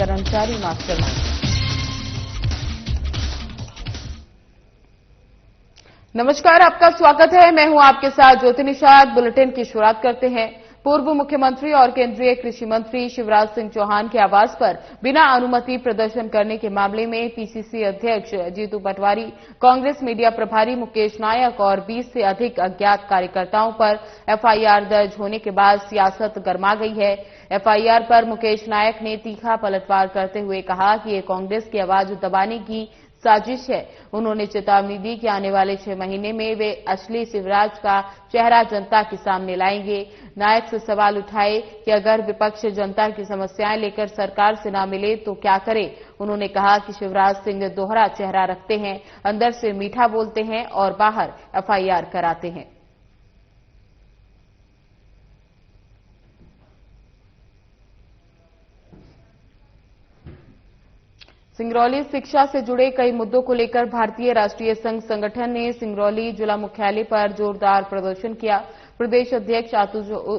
कर्मचारी मास्टरमाइंड। नमस्कार, आपका स्वागत है। मैं हूं आपके साथ ज्योति निषाद। बुलेटिन की शुरुआत करते हैं। पूर्व मुख्यमंत्री और केंद्रीय कृषि मंत्री शिवराज सिंह चौहान के आवास पर बिना अनुमति प्रदर्शन करने के मामले में पीसीसी अध्यक्ष जीतू पटवारी, कांग्रेस मीडिया प्रभारी मुकेश नायक और 20 से अधिक अज्ञात कार्यकर्ताओं पर एफआईआर दर्ज होने के बाद सियासत गर्मा गई है। एफआईआर पर मुकेश नायक ने तीखा पलटवार करते हुए कहा कि ये कांग्रेस की आवाज दबाने की साजिश है। उन्होंने चेतावनी दी कि आने वाले 6 महीने में वे असली शिवराज का चेहरा जनता के सामने लाएंगे। नायक से सवाल उठाए कि अगर विपक्ष जनता की समस्याएं लेकर सरकार से न मिले तो क्या करे। उन्होंने कहा कि शिवराज सिंह दोहरा चेहरा रखते हैं, अंदर से मीठा बोलते हैं और बाहर एफआईआर कराते हैं। सिंगरौली शिक्षा से जुड़े कई मुद्दों को लेकर भारतीय राष्ट्रीय संघ संगठन ने सिंगरौली जिला मुख्यालय पर जोरदार प्रदर्शन किया। प्रदेश अध्यक्ष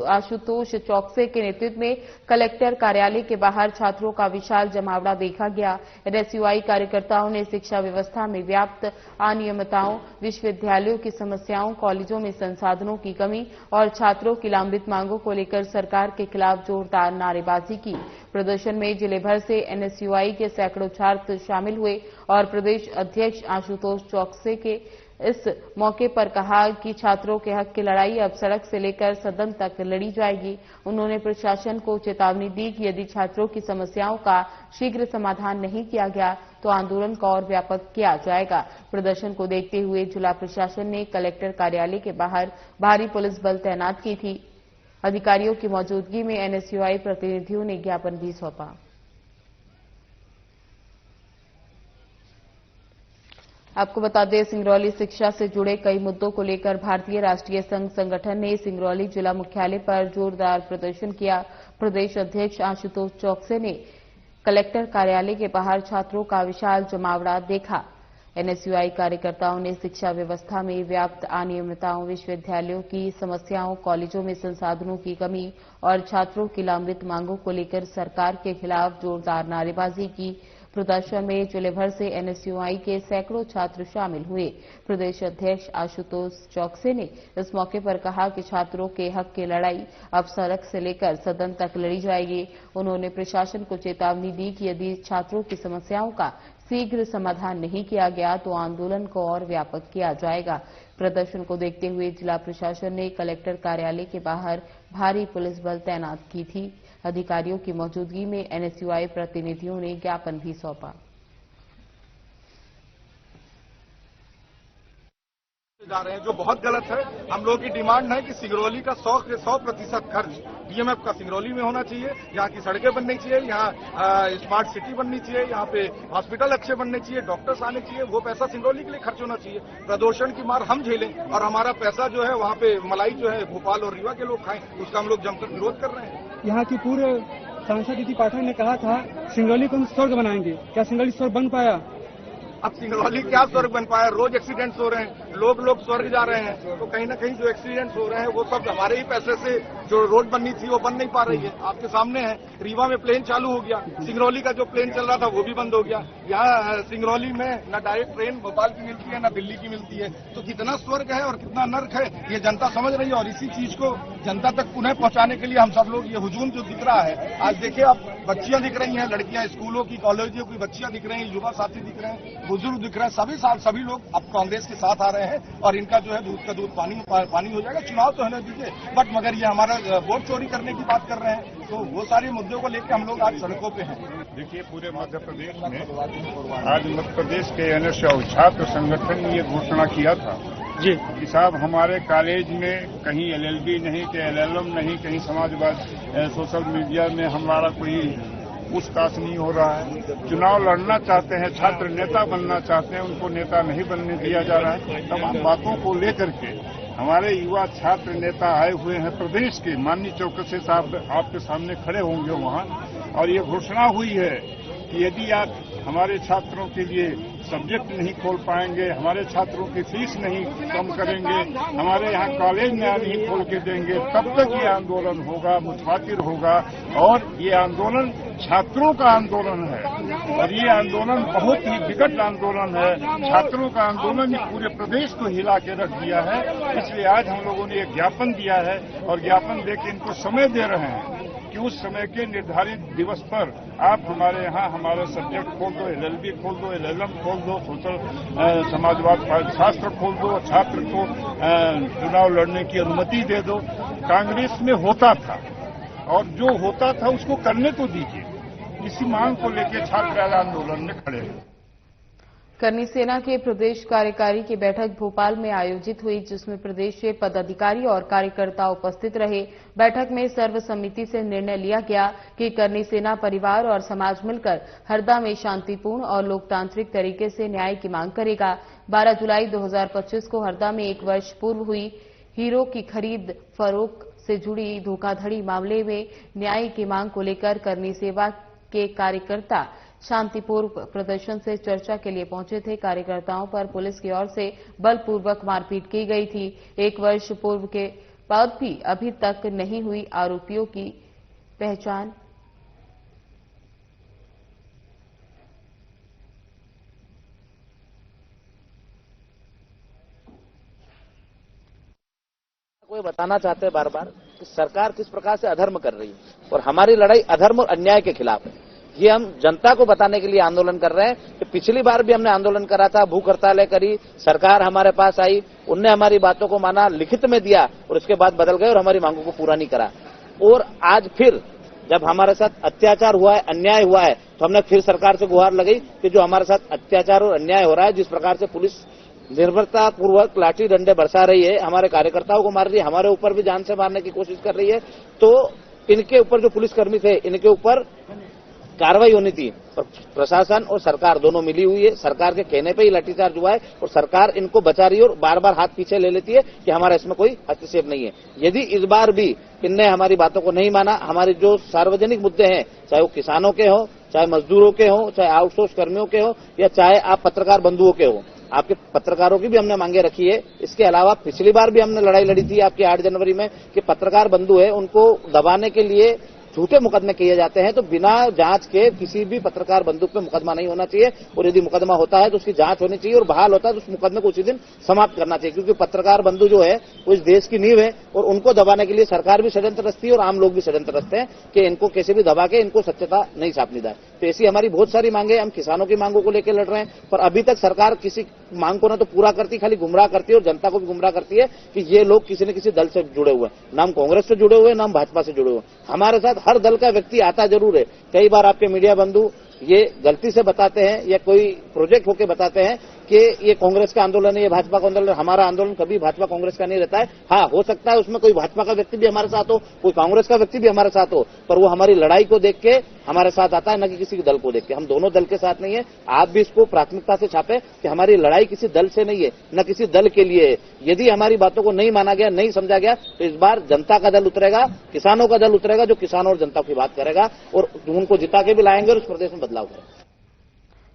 आशुतोष चौकसे के नेतृत्व में कलेक्टर कार्यालय के बाहर छात्रों का विशाल जमावड़ा देखा गया। एनएसयूआई कार्यकर्ताओं ने शिक्षा व्यवस्था में व्याप्त अनियमितताओं, विश्वविद्यालयों की समस्याओं, कॉलेजों में संसाधनों की कमी और छात्रों की लंबित मांगों को लेकर सरकार के खिलाफ जोरदार नारेबाजी की। प्रदर्शन में जिले भर से एनएसयूआई के सैकड़ों छात्र शामिल हुए और प्रदेश अध्यक्ष आशुतोष चौकसे के इस मौके पर कहा कि छात्रों के हक की लड़ाई अब सड़क से लेकर सदन तक लड़ी जाएगी। उन्होंने प्रशासन को चेतावनी दी कि यदि छात्रों की समस्याओं का शीघ्र समाधान नहीं किया गया तो आंदोलन को और व्यापक किया जाएगा। प्रदर्शन को देखते हुए जिला प्रशासन ने कलेक्टर कार्यालय के बाहर भारी पुलिस बल तैनात की थी। अधिकारियों की मौजूदगी में एनएसयूआई प्रतिनिधियों ने ज्ञापन भी सौंपा। आपको बता दें, सिंगरौली शिक्षा से जुड़े कई मुद्दों को लेकर भारतीय राष्ट्रीय संघ संगठन ने सिंगरौली जिला मुख्यालय पर जोरदार प्रदर्शन किया। प्रदेश अध्यक्ष आशुतोष चौकसे ने कलेक्टर कार्यालय के बाहर छात्रों का विशाल जमावड़ा देखा। एनएसयूआई कार्यकर्ताओं ने शिक्षा व्यवस्था में व्याप्त अनियमितताओं, विश्वविद्यालयों की समस्याओं, कॉलेजों में संसाधनों की कमी और छात्रों की लंबित मांगों को लेकर सरकार के खिलाफ जोरदार नारेबाजी की। प्रदर्शन में जिले भर से एनएसयूआई के सैकड़ों छात्र शामिल हुए। प्रदेश अध्यक्ष आशुतोष चौकसे ने इस मौके पर कहा कि छात्रों के हक की लड़ाई अब सड़क से लेकर सदन तक लड़ी जाएगी। उन्होंने प्रशासन को चेतावनी दी कि यदि छात्रों की समस्याओं का शीघ्र समाधान नहीं किया गया तो आंदोलन को और व्यापक किया जाएगा। प्रदर्शन को देखते हुए जिला प्रशासन ने कलेक्टर कार्यालय के बाहर भारी पुलिस बल तैनात की थी। अधिकारियों की मौजूदगी में एनएसयूआई प्रतिनिधियों ने ज्ञापन भी सौंपा। जा रहे हैं जो बहुत गलत है। हम लोगों की डिमांड है कि सिंगरौली का 100% खर्च डीएमएफ का सिंगरौली में होना चाहिए। यहाँ की सड़कें बननी चाहिए, यहाँ स्मार्ट सिटी बननी चाहिए, यहाँ पे हॉस्पिटल अच्छे बनने चाहिए, डॉक्टर्स आने चाहिए। वो पैसा सिंगरौली के लिए खर्च होना चाहिए। प्रदूषण की मार हम झेलें और हमारा पैसा जो है वहाँ पे मलाई जो है भोपाल और रीवा के लोग खाएं, उसका हम लोग जमकर विरोध कर रहे हैं। यहाँ की पूर्व सांसद दीदी पाठक ने कहा था सिंगरौली को हम स्वर्ग बनाएंगे। क्या सिंगरौली स्वर्ग बन पाया? अब सिंगरौली क्या स्वर्ग बन पाया? रोज एक्सीडेंट्स हो रहे हैं, लोग स्वर्ग जा रहे हैं। तो कहीं ना कहीं जो एक्सीडेंट्स हो रहे हैं वो सब हमारे ही पैसे से जो रोड बननी थी वो बन नहीं पा रही है। आपके सामने है, रीवा में प्लेन चालू हो गया, सिंगरौली का जो प्लेन चल रहा था वो भी बंद हो गया। यहाँ सिंगरौली में न डायरेक्ट ट्रेन भोपाल की मिलती है न दिल्ली की मिलती है। तो कितना स्वर्ग है और कितना नर्क है ये जनता समझ रही है। और इसी चीज को जनता तक पुनः पहुंचाने के लिए हम सब लोग ये हुजूम जो दिख रहा है, आज देखिए आप बच्चियां दिख रही हैं, लड़कियां स्कूलों की कॉलेजों की बच्चियां दिख रही हैं, युवा साथी दिख रहे हैं, बुजुर्ग दिख रहे हैं, सभी लोग अब कांग्रेस के साथ आ रहे हैं और इनका जो है दूध का दूध पानी हो जाएगा। चुनाव तो होने दीजिए, बट मगर ये हमारा वोट चोरी करने की बात कर रहे हैं। तो वो सारे मुद्दों को लेकर हम लोग आज सड़कों पे हैं। देखिए, पूरे मध्य प्रदेश में आज मध्य प्रदेश के एनएसयूआई छात्र संगठन ने ये घोषणा किया था जी कि साहब हमारे कॉलेज में कहीं एलएलबी नहीं, कि एलएलएम नहीं, कहीं समाजवाद सोशल मीडिया में हमारा कोई पूछताछ नहीं हो रहा है। चुनाव लड़ना चाहते हैं, छात्र नेता बनना चाहते हैं, उनको नेता नहीं बनने दिया जा रहा है। तमाम बातों को लेकर के हमारे युवा छात्र नेता आए हुए हैं प्रदेश के। माननीय चौकसे साहब आपके सामने खड़े होंगे वहां, और ये घोषणा हुई है कि यदि आप हमारे छात्रों के लिए सब्जेक्ट नहीं खोल पाएंगे, हमारे छात्रों की फीस नहीं कम करेंगे, हमारे यहाँ कॉलेज नया नहीं खोल के देंगे, तब तक ये आंदोलन होगा, मुतवातिर होगा। और ये आंदोलन छात्रों का आंदोलन है और ये आंदोलन बहुत ही विकट आंदोलन है। छात्रों का आंदोलन ये पूरे प्रदेश को हिला के रख दिया है। इसलिए आज हम लोगों ने एक ज्ञापन दिया है और ज्ञापन देकर इनको समय दे रहे हैं कि उस समय के निर्धारित दिवस पर आप हमारे यहाँ हमारा सब्जेक्ट खोल दो, LLB खोल दो, LLM खोल दो, सोशल समाजवाद शास्त्र खोल दो, छात्र को चुनाव लड़ने की अनुमति दे दो। कांग्रेस में होता था और जो होता था उसको करने को दीजिए। इसी मांग को लेकर छात्र आंदोलन में खड़े हैं। करनी सेना के प्रदेश कार्यकारी की बैठक भोपाल में आयोजित हुई, जिसमें प्रदेश के पदाधिकारी और कार्यकर्ता उपस्थित रहे। बैठक में सर्वसम्मति से निर्णय लिया गया कि करनी सेना परिवार और समाज मिलकर हरदा में शांतिपूर्ण और लोकतांत्रिक तरीके से न्याय की मांग करेगा। 12 जुलाई 2025 को हरदा में 1 वर्ष पूर्व हुई हीरो की खरीद फरोख्त से जुड़ी धोखाधड़ी मामले में न्याय की मांग को लेकर करनी सेवा के कार्यकर्ता शांतिपूर्ण प्रदर्शन से चर्चा के लिए पहुंचे थे। कार्यकर्ताओं पर पुलिस की ओर से बलपूर्वक मारपीट की गई थी। 1 वर्ष पूर्व के बाद भी अभी तक नहीं हुई आरोपियों की पहचान। कोई बताना चाहते हैं बार बार कि सरकार किस प्रकार से अधर्म कर रही है और हमारी लड़ाई अधर्म और अन्याय के खिलाफ है। ये हम जनता को बताने के लिए आंदोलन कर रहे हैं कि पिछली बार भी हमने आंदोलन करा था, भूख हड़तालें करी, सरकार हमारे पास आई, उनने हमारी बातों को माना, लिखित में दिया और उसके बाद बदल गए और हमारी मांगों को पूरा नहीं करा। और आज फिर जब हमारे साथ अत्याचार हुआ है, अन्याय हुआ है, तो हमने फिर सरकार से गुहार लगाई कि जो हमारे साथ अत्याचार और अन्याय हो रहा है, जिस प्रकार से पुलिस निर्भरता पूर्वक लाठी डंडे बरसा रही है, हमारे कार्यकर्ताओं को मार रही है, हमारे ऊपर भी जान से मारने की कोशिश कर रही है, तो इनके ऊपर जो पुलिसकर्मी थे इनके ऊपर कार्रवाई होनी थी। और प्रशासन और सरकार दोनों मिली हुई है। सरकार के कहने पे ही लाठीचार्ज हुआ है और सरकार इनको बचा रही है और बार बार हाथ पीछे ले लेती है कि हमारा इसमें कोई हस्तक्षेप नहीं है। यदि इस बार भी इनने हमारी बातों को नहीं माना, हमारे जो सार्वजनिक मुद्दे हैं, चाहे वो किसानों के हो, चाहे मजदूरों के हो, चाहे आउटसोर्स कर्मियों के हो, या चाहे आप पत्रकार बंधुओं के हो, आपके पत्रकारों की भी हमने मांगे रखी है। इसके अलावा पिछली बार भी हमने लड़ाई लड़ी थी आपकी 8 जनवरी में कि पत्रकार बंधु है उनको दबाने के लिए झूठे मुकदमे किए जाते हैं, तो बिना जांच के किसी भी पत्रकार बंधु पे मुकदमा नहीं होना चाहिए और यदि मुकदमा होता है तो उसकी जांच होनी चाहिए और बहाल होता है तो उस मुकदमे को उसी दिन समाप्त करना चाहिए। क्योंकि पत्रकार बंधु जो है वो इस देश की नींव है और उनको दबाने के लिए सरकार भी षड्यंत्र रचती है और आम लोग भी षड्यंत्र रचते हैं कि इनको कैसे भी दबा के इनको सत्यता नहीं छापनी जाए। तो ऐसी हमारी बहुत सारी मांगे, हम किसानों की मांगों को लेकर लड़ रहे हैं, पर अभी तक सरकार किसी मांग को ना तो पूरा करती, खाली गुमराह करती है और जनता को भी गुमराह करती है कि ये लोग किसी न किसी दल से जुड़े हुए हैं। ना हम कांग्रेस से जुड़े हुए, ना हम भाजपा से जुड़े हुए। हमारे साथ हर दल का व्यक्ति आता जरूर है। कई बार आपके मीडिया बंधु ये गलती से बताते हैं या कोई प्रोजेक्ट होके बताते हैं कि ये कांग्रेस का आंदोलन है, ये भाजपा का आंदोलन है। हमारा आंदोलन कभी भाजपा कांग्रेस का नहीं रहता है। हाँ, हो सकता है उसमें कोई भाजपा का व्यक्ति भी हमारे साथ हो, कोई कांग्रेस का व्यक्ति भी हमारे साथ हो, पर वो हमारी लड़ाई को देख के हमारे साथ आता है, न कि किसी दल को देख के। हम दोनों दल के साथ नहीं है। आप भी इसको प्राथमिकता से छापे कि हमारी लड़ाई किसी दल से नहीं है, न किसी दल के लिए है। यदि हमारी बातों को नहीं माना गया, नहीं समझा गया, तो इस बार जनता का दल उतरेगा, किसानों का दल उतरेगा, जो किसानों और जनता की बात करेगा और उनको जिता के भी लाएंगे और उस प्रदेश में बदलाव करेंगे।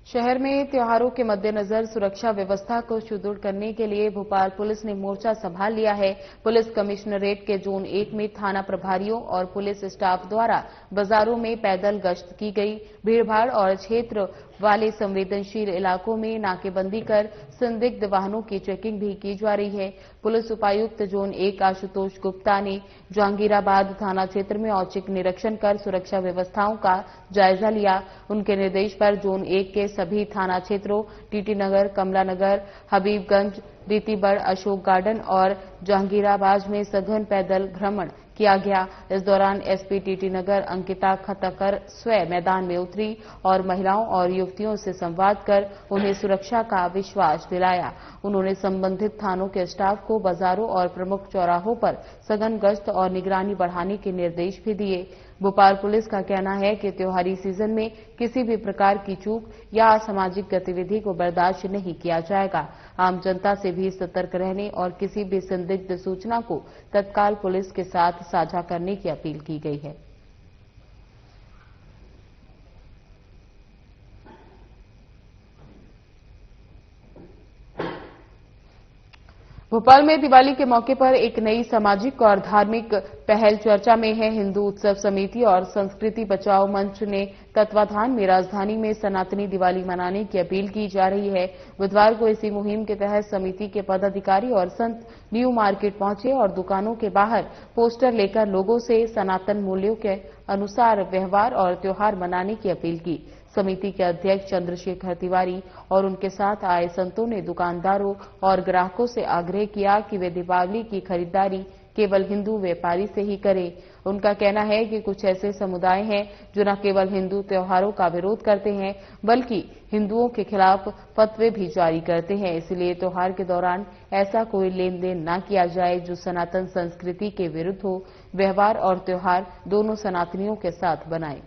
शहर में त्योहारों के मद्देनजर सुरक्षा व्यवस्था को सुदृढ़ करने के लिए भोपाल पुलिस ने मोर्चा संभाल लिया है। पुलिस कमिश्नरेट के जोन 1 में थाना प्रभारियों और पुलिस स्टाफ द्वारा बाजारों में पैदल गश्त की गई। भीड़भाड़ और क्षेत्र वाले संवेदनशील इलाकों में नाकेबंदी कर संदिग्ध वाहनों की चेकिंग भी की जा रही है। पुलिस उपायुक्त जोन 1 आशुतोष गुप्ता ने जहांगीराबाद थाना क्षेत्र में औचक निरीक्षण कर सुरक्षा व्यवस्थाओं का जायजा लिया। उनके निर्देश पर जोन 1 के सभी थाना क्षेत्रों टीटी नगर, कमला नगर, हबीबगंज, रीतिबड़, अशोक गार्डन और जहांगीराबाद में सघन पैदल भ्रमण किया गया। इस दौरान एसपी टीटी नगर अंकिता खतकर स्वयं मैदान में उतरी और महिलाओं और युवतियों से संवाद कर उन्हें सुरक्षा का विश्वास दिलाया। उन्होंने संबंधित थानों के स्टाफ को बाजारों और प्रमुख चौराहों पर सघन गश्त और निगरानी बढ़ाने के निर्देश भी दिए। भोपाल पुलिस का कहना है कि त्योहारी सीजन में किसी भी प्रकार की चूक या असामाजिक गतिविधि को बर्दाश्त नहीं किया जाएगा। आम जनता से भी सतर्क रहने और किसी भी संदिग्ध सूचना को तत्काल पुलिस के साथ साझा करने की अपील की गई है। भोपाल में दिवाली के मौके पर एक नई सामाजिक और धार्मिक पहल चर्चा में है। हिंदू उत्सव समिति और संस्कृति बचाओ मंच ने तत्वाधान में राजधानी में सनातनी दिवाली मनाने की अपील की जा रही है। बुधवार को इसी मुहिम के तहत समिति के पदाधिकारी और संत न्यू मार्केट पहुंचे और दुकानों के बाहर पोस्टर लेकर लोगों से सनातन मूल्यों के अनुसार व्यवहार और त्योहार मनाने की अपील की। समिति के अध्यक्ष चंद्रशेखर तिवारी और उनके साथ आए संतों ने दुकानदारों और ग्राहकों से आग्रह किया कि वे दीपावली की खरीदारी केवल हिंदू व्यापारी से ही करें। उनका कहना है कि कुछ ऐसे समुदाय हैं जो न केवल हिंदू त्योहारों का विरोध करते हैं बल्कि हिंदुओं के खिलाफ फतवे भी जारी करते हैं। इसलिए त्योहार के दौरान ऐसा कोई लेन देन न किया जाए जो सनातन संस्कृति के विरुद्ध हो। व्यवहार और त्योहार दोनों सनातनियों के साथ बनाएं।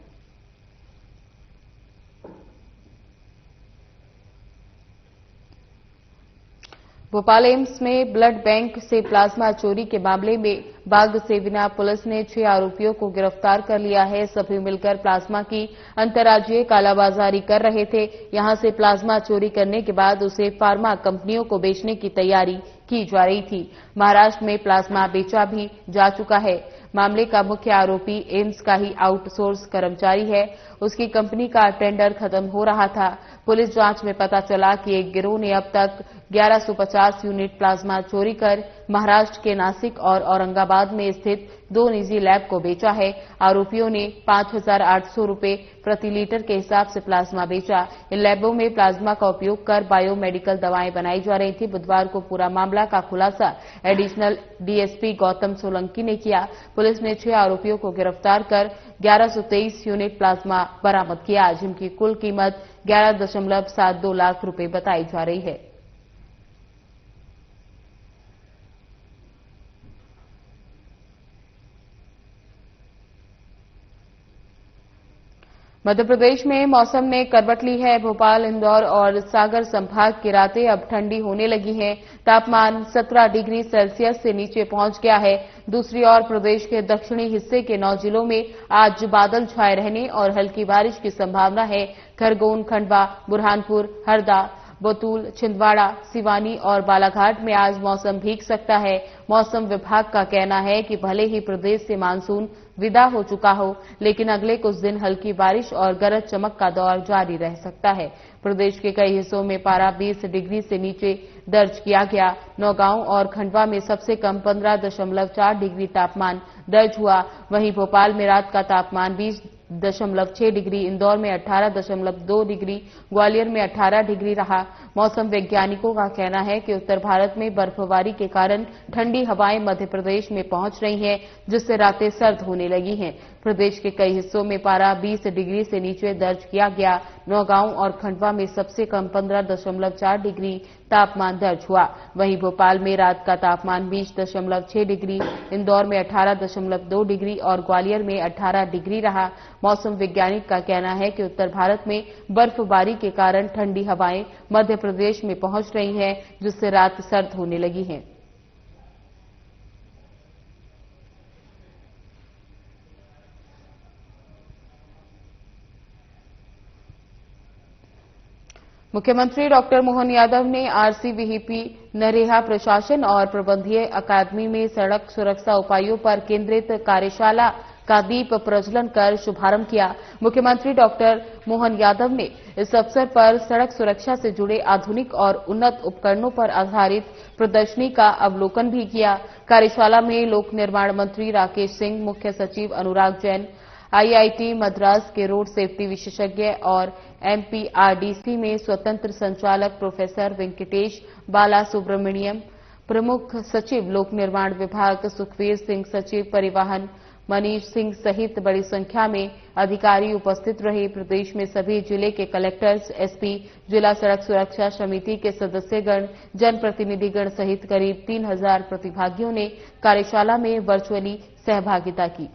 भोपाल एम्स में ब्लड बैंक से प्लाज्मा चोरी के मामले में बाग सेविना पुलिस ने 6 आरोपियों को गिरफ्तार कर लिया है। सभी मिलकर प्लाज्मा की अंतर्राज्यीय कालाबाजारी कर रहे थे। यहां से प्लाज्मा चोरी करने के बाद उसे फार्मा कंपनियों को बेचने की तैयारी की जा रही थी। महाराष्ट्र में प्लाज्मा बेचा भी जा चुका है। मामले का मुख्य आरोपी एम्स का ही आउटसोर्स कर्मचारी है। उसकी कंपनी का टेंडर खत्म हो रहा था। पुलिस जांच में पता चला कि एक गिरोह ने अब तक 1150 यूनिट प्लाज्मा चोरी कर महाराष्ट्र के नासिक और औरंगाबाद में स्थित 2 निजी लैब को बेचा है। आरोपियों ने 5,800 रुपए प्रति लीटर के हिसाब से प्लाज्मा बेचा। इन लैबों में प्लाज्मा का उपयोग कर बायोमेडिकल दवाएं बनाई जा रही थी। बुधवार को पूरा मामला का खुलासा एडिशनल डीएसपी गौतम सोलंकी ने किया। पुलिस ने 6 आरोपियों को गिरफ्तार कर 1123 यूनिट प्लाज्मा बरामद किया, जिनकी कुल कीमत 11.72 लाख रुपए बताई जा रही है। मध्य प्रदेश में मौसम ने करवट ली है। भोपाल, इंदौर और सागर संभाग की रातें अब ठंडी होने लगी हैं। तापमान 17 डिग्री सेल्सियस से नीचे पहुंच गया है। दूसरी ओर प्रदेश के दक्षिणी हिस्से के 9 जिलों में आज बादल छाए रहने और हल्की बारिश की संभावना है। खरगोन, खंडवा, बुरहानपुर, हरदा, बैतूल, छिंदवाड़ा, सिवानी और बालाघाट में आज मौसम भीग सकता है। मौसम विभाग का कहना है कि भले ही प्रदेश से मानसून विदा हो चुका हो, लेकिन अगले कुछ दिन हल्की बारिश और गरज चमक का दौर जारी रह सकता है। प्रदेश के कई हिस्सों में पारा 20 डिग्री से नीचे दर्ज किया गया। नौगांव और खंडवा में सबसे कम 15.4 डिग्री तापमान दर्ज हुआ। वहीं भोपाल में रात का तापमान 20.6 डिग्री, इंदौर में 18.2 डिग्री, ग्वालियर में 18 डिग्री रहा। मौसम वैज्ञानिकों का कहना है कि उत्तर भारत में बर्फबारी के कारण ठंडी हवाएं मध्य प्रदेश में पहुंच रही हैं, जिससे रातें सर्द होने लगी हैं। प्रदेश के कई हिस्सों में पारा 20 डिग्री से नीचे दर्ज किया गया। नौगांव और खंडवा में सबसे कम 15.4 डिग्री तापमान दर्ज हुआ। वहीं भोपाल में रात का तापमान 20.6 डिग्री, इंदौर में 18.2 डिग्री और ग्वालियर में 18 डिग्री रहा। मौसम वैज्ञानिक का कहना है कि उत्तर भारत में बर्फबारी के कारण ठंडी हवाएं मध्य प्रदेश में पहुंच रही हैं, जिससे रात सर्द होने लगी है। मुख्यमंत्री डॉक्टर मोहन यादव ने आरसीवीपी, नरेगा प्रशासन और प्रबंधीय अकादमी में सड़क सुरक्षा उपायों पर केंद्रित कार्यशाला का दीप प्रज्वलन कर शुभारंभ किया। मुख्यमंत्री डॉक्टर मोहन यादव ने इस अवसर पर सड़क सुरक्षा से जुड़े आधुनिक और उन्नत उपकरणों पर आधारित प्रदर्शनी का अवलोकन भी किया। कार्यशाला में लोक निर्माण मंत्री राकेश सिंह, मुख्य सचिव अनुराग जैन, आईआईटी मद्रास के रोड सेफ्टी विशेषज्ञ और एमपीआरडीसी में स्वतंत्र संचालक प्रोफेसर वेंकटेश बाला सुब्रमण्यम, प्रमुख सचिव लोक निर्माण विभाग सुखवीर सिंह, सचिव परिवहन मनीष सिंह सहित बड़ी संख्या में अधिकारी उपस्थित रहे। प्रदेश में सभी जिले के कलेक्टर्स, एसपी, जिला सड़क सुरक्षा समिति के सदस्यगण, जनप्रतिनिधिगण सहित करीब 3000 प्रतिभागियों ने कार्यशाला में वर्चुअली सहभागिता की।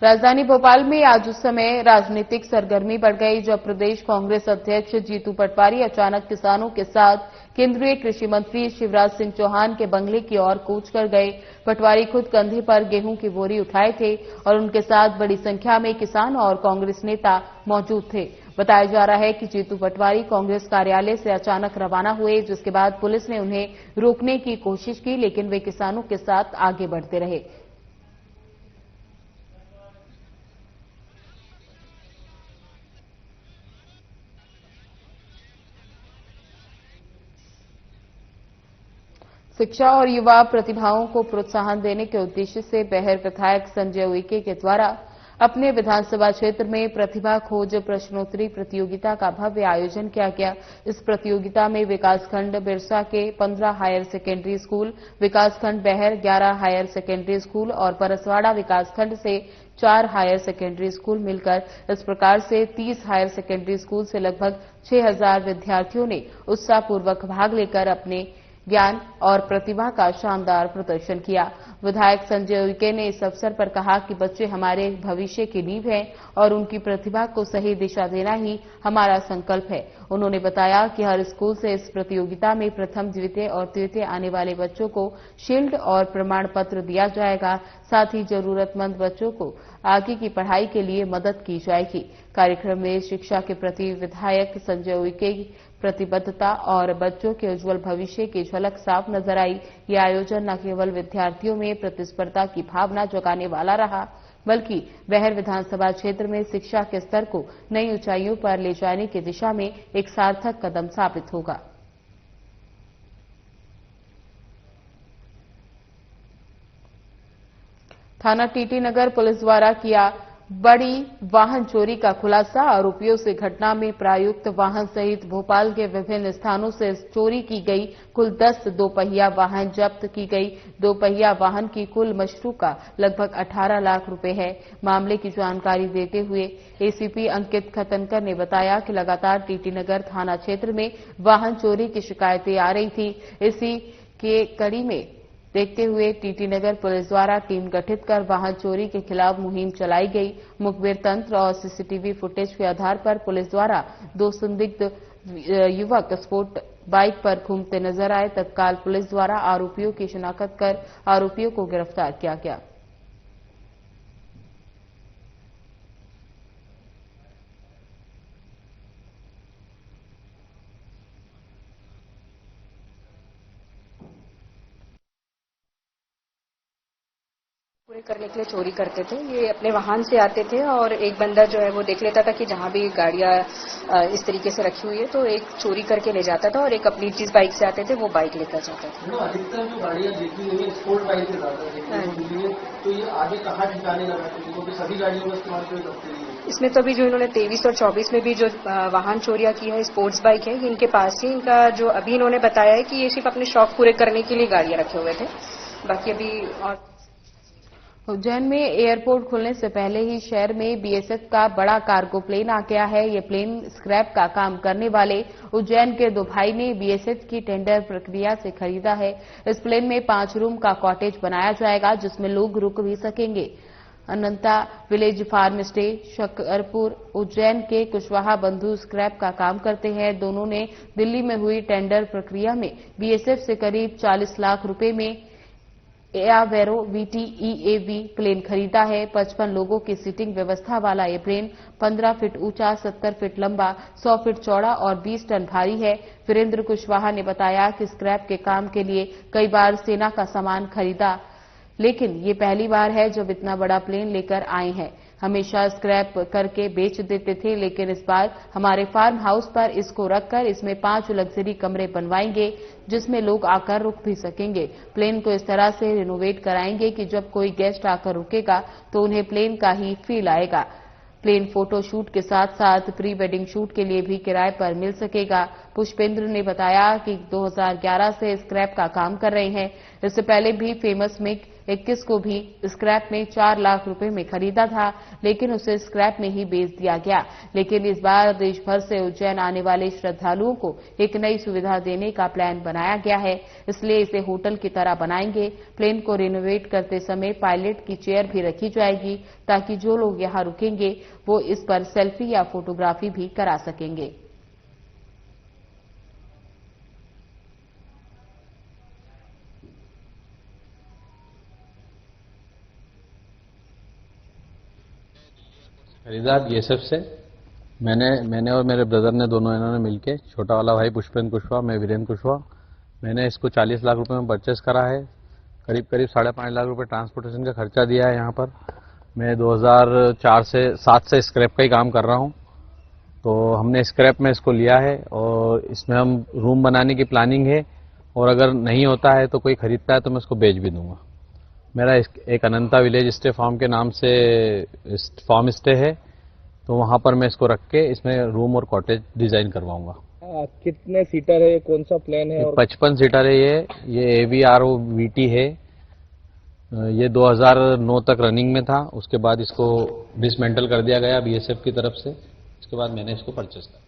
राजधानी भोपाल में आज उस समय राजनीतिक सरगर्मी बढ़ गई जब प्रदेश कांग्रेस अध्यक्ष जीतू पटवारी अचानक किसानों के साथ केंद्रीय कृषि मंत्री शिवराज सिंह चौहान के बंगले की ओर कूच कर गए। पटवारी खुद कंधे पर गेहूं की बोरी उठाए थे और उनके साथ बड़ी संख्या में किसान और कांग्रेस नेता मौजूद थे। बताया जा रहा है कि जीतू पटवारी कांग्रेस कार्यालय से अचानक रवाना हुए, जिसके बाद पुलिस ने उन्हें रोकने की कोशिश की, लेकिन वे किसानों के साथ आगे बढ़ते रहे। शिक्षा और युवा प्रतिभाओं को प्रोत्साहन देने के उद्देश्य से बेहर विधायक संजय उइके के द्वारा अपने विधानसभा क्षेत्र में प्रतिभा खोज प्रश्नोत्तरी प्रतियोगिता का भव्य आयोजन किया गया। इस प्रतियोगिता में विकासखंड बिरसा के 15 हायर सेकेंडरी स्कूल, विकासखंड बेहर 11 हायर सेकेंडरी स्कूल और परसवाड़ा विकासखंड से 4 हायर सेकेंडरी स्कूल मिलकर इस प्रकार से 30 हायर सेकेंडरी स्कूल से लगभग 6000 विद्यार्थियों ने उत्साहपूर्वक भाग लेकर अपने ज्ञान और प्रतिभा का शानदार प्रदर्शन किया। विधायक संजय उइके ने इस अवसर पर कहा कि बच्चे हमारे भविष्य की नींव हैं और उनकी प्रतिभा को सही दिशा देना ही हमारा संकल्प है। उन्होंने बताया कि हर स्कूल से इस प्रतियोगिता में प्रथम, द्वितीय और तृतीय आने वाले बच्चों को शील्ड और प्रमाण पत्र दिया जाएगा। साथ ही जरूरतमंद बच्चों को आगे की पढ़ाई के लिए मदद की जाएगी। कार्यक्रम में शिक्षा के प्रति विधायक संजय उइके की प्रतिबद्धता और बच्चों के उज्जवल भविष्य की झलक साफ नजर आई। ये आयोजन न केवल विद्यार्थियों में प्रतिस्पर्धा की भावना जगाने वाला रहा, बल्कि बेहर विधानसभा क्षेत्र में शिक्षा के स्तर को नई ऊंचाइयों पर ले जाने की दिशा में एक सार्थक कदम साबित होगा। थाना टीटी नगर पुलिस द्वारा किया बड़ी वाहन चोरी का खुलासा। आरोपियों से घटना में प्रयुक्त वाहन सहित भोपाल के विभिन्न स्थानों से चोरी की गई कुल 10 दोपहिया वाहन जब्त की गई। दोपहिया वाहन की कुल मशरूका लगभग 18 लाख रुपए है। मामले की जानकारी देते हुए एसीपी अंकित खतनकर ने बताया कि लगातार टीटी नगर थाना क्षेत्र में वाहन चोरी की शिकायतें आ रही थी। इसी के कड़ी में देखते हुए टीटी नगर पुलिस द्वारा टीम गठित कर वाहन चोरी के खिलाफ मुहिम चलाई गई। मुखबिर तंत्र और सीसीटीवी फुटेज के आधार पर पुलिस द्वारा 2 संदिग्ध युवक स्पोर्ट बाइक पर घूमते नजर आए। तत्काल पुलिस द्वारा आरोपियों की शिनाख्त कर आरोपियों को गिरफ्तार किया गया। पूरे करने के लिए चोरी करते थे। ये अपने वाहन से आते थे और एक बंदा जो है वो देख लेता था कि जहां भी गाड़ियां इस तरीके से रखी हुई है तो एक चोरी करके ले जाता था और एक अपनी जिस बाइक से आते थे वो बाइक लेकर जाता था। अधिकतर जो गाड़ियां देखी हुई है स्पोर्ट बाइक से ज्यादा, तो ये आगे कहाँ ठिकाने लगाते थे क्योंकि सभी गाड़ियों का इस्तेमाल कोई करते नहीं है। इसमें तो अभी जो इन्होंने 23 और 24 में भी जो वाहन चोरियां की है स्पोर्ट्स बाइक है, इनके पास ही इनका जो अभी इन्होंने बताया है कि ये सिर्फ अपने शौक पूरे करने के लिए गाड़ियां रखे हुए थे। बाकी अभी और उज्जैन में एयरपोर्ट खुलने से पहले ही शहर में बीएसएफ का बड़ा कार्गो प्लेन आ गया है। ये प्लेन स्क्रैप का काम करने वाले उज्जैन के 2 भाई ने बीएसएफ की टेंडर प्रक्रिया से खरीदा है। इस प्लेन में 5 रूम का कॉटेज बनाया जाएगा, जिसमें लोग रुक भी सकेंगे। Ananta village farm stay Shakarpur Ujjain के कुशवाहा बंधु स्क्रैप का काम करते हैं। दोनों ने दिल्ली में हुई टेंडर प्रक्रिया में बीएसएफ से करीब 40 लाख रुपए में एआवेरो VTEAV प्लेन खरीदा है। 55 लोगों की सीटिंग व्यवस्था वाला ये प्लेन 15 फीट ऊंचा, 70 फीट लंबा, 100 फीट चौड़ा और 20 टन भारी है। वीरेंद्र कुशवाहा ने बताया कि स्क्रैप के काम के लिए कई बार सेना का सामान खरीदा, लेकिन ये पहली बार है जब इतना बड़ा प्लेन लेकर आए हैं। हमेशा स्क्रैप करके बेच देते थे, लेकिन इस बार हमारे फार्म हाउस पर इसको रखकर इसमें 5 लग्जरी कमरे बनवाएंगे, जिसमें लोग आकर रुक भी सकेंगे। प्लेन को इस तरह से रिनोवेट कराएंगे कि जब कोई गेस्ट आकर रुकेगा तो उन्हें प्लेन का ही फील आएगा। प्लेन फोटो शूट के साथ साथ प्री वेडिंग शूट के लिए भी किराए पर मिल सकेगा। पुष्पेंद्र ने बताया कि 2011 से स्क्रैप का काम कर रहे हैं। इससे पहले भी फेमस मिग 2021 को भी स्क्रैप में 4 लाख रुपए में खरीदा था, लेकिन उसे स्क्रैप में ही बेच दिया गया। लेकिन इस बार देश भर से उज्जैन आने वाले श्रद्धालुओं को एक नई सुविधा देने का प्लान बनाया गया है, इसलिए इसे होटल की तरह बनाएंगे। प्लेन को रिनोवेट करते समय पायलट की चेयर भी रखी जाएगी, ताकि जो लोग यहां रुकेंगे वो इस पर सेल्फी या फोटोग्राफी भी करा सकेंगे। खरीदा बीएसएफ से मैंने और मेरे ब्रदर ने दोनों इन्होंने मिलके, छोटा वाला भाई पुष्पेंद्र कुशवाहा, मैं वीरेंद्र कुशवाहा, मैंने इसको 40 लाख रुपए में परचेस करा है। करीब 5.5 लाख रुपए ट्रांसपोर्टेशन का खर्चा दिया है। यहाँ पर मैं 2007 से स्क्रैप का ही काम कर रहा हूँ, तो हमने स्क्रैप में इसको लिया है और इसमें हम रूम बनाने की प्लानिंग है, और अगर नहीं होता है तो कोई खरीदता है तो मैं इसको बेच भी दूंगा। मेरा एक अनंता विलेज स्टे फार्म के नाम से फार्म स्टे है, तो वहां पर मैं इसको रख के इसमें रूम और कॉटेज डिजाइन करवाऊंगा। कितने सीटर है, कौन सा प्लान है? 55 सीटर है ये AVRO VT है। ये 2009 तक रनिंग में था, उसके बाद इसको डिसमेंटल कर दिया गया BSF की तरफ से। उसके बाद मैंने इसको परचेस किया।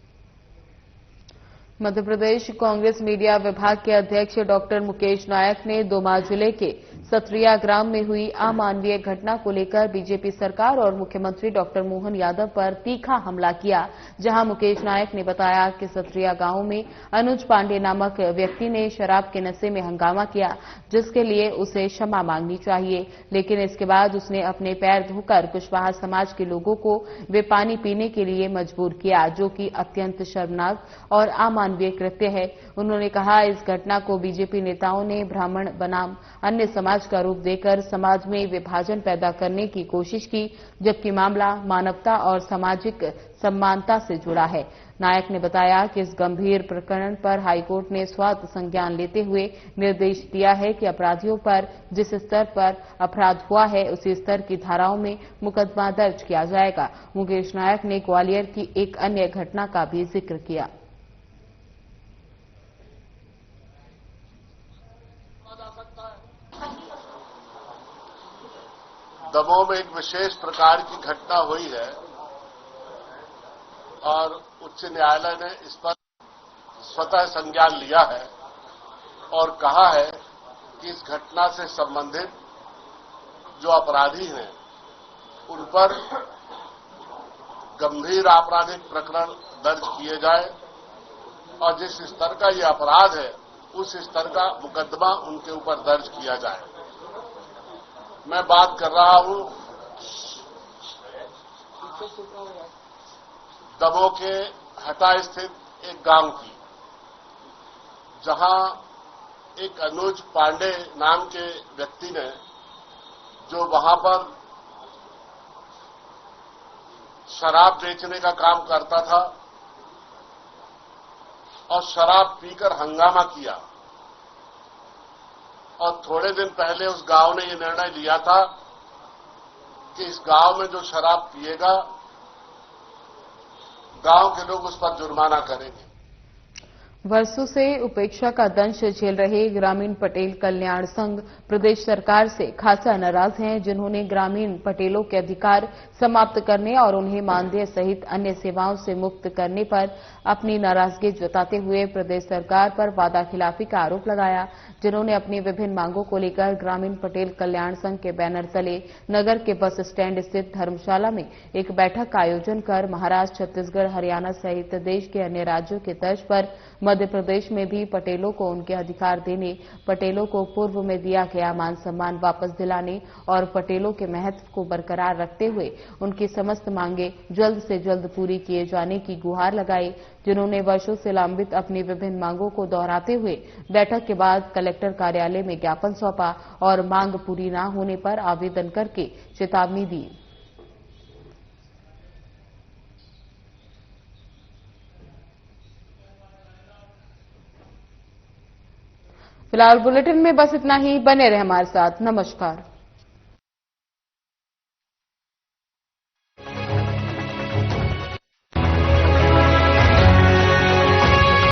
मध्य प्रदेश कांग्रेस मीडिया विभाग के अध्यक्ष डॉक्टर मुकेश नायक ने दोमा जिले के सत्रिया ग्राम में हुई अमानवीय घटना को लेकर बीजेपी सरकार और मुख्यमंत्री डॉक्टर मोहन यादव पर तीखा हमला किया। जहां मुकेश नायक ने बताया कि सत्रिया गांव में अनुज पांडे नामक व्यक्ति ने शराब के नशे में हंगामा किया, जिसके लिए उसे क्षमा मांगनी चाहिए, लेकिन इसके बाद उसने अपने पैर धोकर कुशवाहा समाज के लोगों को वे पानी पीने के लिए मजबूर किया, जो कि अत्यंत शर्मनाक और अमानवीय कृत्य है। उन्होंने कहा, इस घटना को बीजेपी नेताओं ने ब्राह्मण बनाम अन्य समाज का रूप देकर समाज में विभाजन पैदा करने की कोशिश की, जबकि मामला मानवता और सामाजिक समानता से जुड़ा है। नायक ने बताया कि इस गंभीर प्रकरण पर हाईकोर्ट ने स्वतः संज्ञान लेते हुए निर्देश दिया है कि अपराधियों पर जिस स्तर पर अपराध हुआ है उसी स्तर की धाराओं में मुकदमा दर्ज किया जाएगा। मुकेश नायक ने ग्वालियर की एक अन्य घटना का भी जिक्र किया। दमोह में एक विशेष प्रकार की घटना हुई है और उच्च न्यायालय ने इस पर स्वतः संज्ञान लिया है और कहा है कि इस घटना से संबंधित जो अपराधी हैं उन पर गंभीर आपराधिक प्रकरण दर्ज किए जाए और जिस स्तर का ये अपराध है उस स्तर का मुकदमा उनके ऊपर दर्ज किया जाए। मैं बात कर रहा हूं दमोह के हटा स्थित एक गांव की, जहां एक अनुज पांडे नाम के व्यक्ति ने, जो वहां पर शराब बेचने का काम करता था और शराब पीकर हंगामा किया, और थोड़े दिन पहले उस गांव ने ये निर्णय लिया था कि इस गांव में जो शराब पिएगा गांव के लोग उस पर जुर्माना करेंगे। वर्षों से उपेक्षा का दंश झेल रहे ग्रामीण पटेल कल्याण संघ प्रदेश सरकार से खासा नाराज हैं, जिन्होंने ग्रामीण पटेलों के अधिकार समाप्त करने और उन्हें मानदेय सहित अन्य सेवाओं से मुक्त करने पर अपनी नाराजगी जताते हुए प्रदेश सरकार पर वादाखिलाफी का आरोप लगाया। जिन्होंने अपनी विभिन्न मांगों को लेकर ग्रामीण पटेल कल्याण संघ के बैनर तले नगर के बस स्टैंड स्थित धर्मशाला में एक बैठक का आयोजन कर महाराष्ट्र, छत्तीसगढ़, हरियाणा सहित देश के अन्य राज्यों के तर्ज पर मध्य प्रदेश में भी पटेलों को उनके अधिकार देने, पटेलों को पूर्व में दिया गया मान सम्मान वापस दिलाने और पटेलों के महत्व को बरकरार रखते हुए उनकी समस्त मांगे जल्द से जल्द पूरी किए जाने की गुहार लगाई। जिन्होंने वर्षों से लंबित अपनी विभिन्न मांगों को दोहराते हुए बैठक के बाद कलेक्टर कार्यालय में ज्ञापन सौंपा और मांग पूरी न होने पर आवेदन करके चेतावनी दी। फिलहाल बुलेटिन में बस इतना ही। बने रहे हमारे साथ। नमस्कार।